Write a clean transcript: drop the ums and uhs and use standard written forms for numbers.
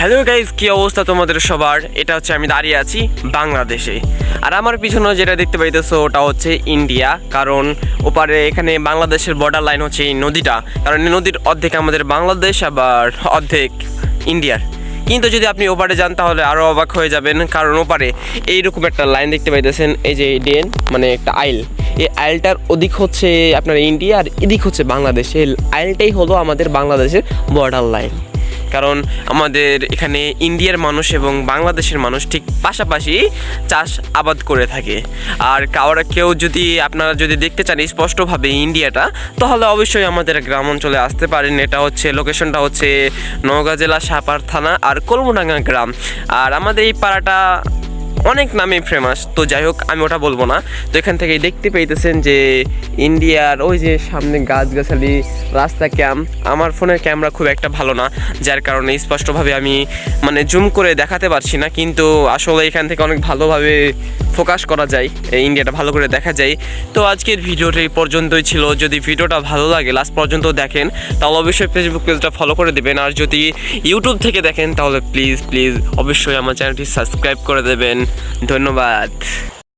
Hello guys, কি অবস্থা তোমাদের সবার? এটা হচ্ছে আমি দাঁড়িয়ে আছি বাংলাদেশে, আর আমার পিছনে যেটা দেখতে পাইতেছো ওটা হচ্ছে ইন্ডিয়া। কারণ ওপারে এখানে বাংলাদেশের বর্ডার লাইন হচ্ছে এই নদীটা, কারণ এই নদীর অর্ধেক আমাদের বাংলাদেশ আবার অর্ধেক ইন্ডিয়ার। কিন্তু যদি আপনি ওপারে যান তাহলে আরও অবাক হয়ে যাবেন, কারণ ওপারে এইরকম একটা লাইন দেখতে পাইতেছেন, এই যে ডেন মানে একটা আইল, এই আইলটার ওদিক হচ্ছে আপনার ইন্ডিয়া আর এদিক হচ্ছে বাংলাদেশ। এই আইলটাই হলো আমাদের বাংলাদেশের বর্ডার লাইন। কারণ আমাদের এখানে ইন্ডিয়ার মানুষ এবং বাংলাদেশের মানুষ ঠিক পাশাপাশি চাষ আবাদ করে থাকে। আর কেউ যদি আপনারা যদি দেখতে চান স্পষ্টভাবে ইন্ডিয়াটা, তাহলে অবশ্যই আমাদের গ্রাম অঞ্চলে আসতে পারেন। এটা হচ্ছে লোকেশনটা হচ্ছে নওগাঁ জেলা সাপার থানা আর কলমডাঙ্গা গ্রাম। আর আমাদের এই পাড়াটা অনেক নামে ফেমাস, তো যাই হোক আমি ওটা বলবো না। তো এখান থেকেই দেখতে পেয়েতেছেন যে ইন্ডিয়ার ওই যে সামনে গাছগাছালি, রাস্তা ক্যাম্প। আমার ফোনের ক্যামেরা খুব একটা ভালো না, যার কারণে স্পষ্টভাবে আমি মানে জুম করে দেখাতে পারছি না, কিন্তু আসলে এখান থেকে অনেক ভালোভাবে ফোকাস করা যায়, ইন্ডিয়াটা ভালো করে দেখা যায়। তো আজকের ভিডিওটা এই পর্যন্তই ছিল। যদি ভিডিওটা ভালো লাগে লাস্ট পর্যন্ত দেখেন তাহলে অবশ্যই ফেসবুক পেজটা ফলো করে দেবেন, আর যদি ইউটিউব থেকে দেখেন তাহলে প্লিজ অবশ্যই আমার চ্যানেলটি সাবস্ক্রাইব করে দেবেন। ধন্যবাদ।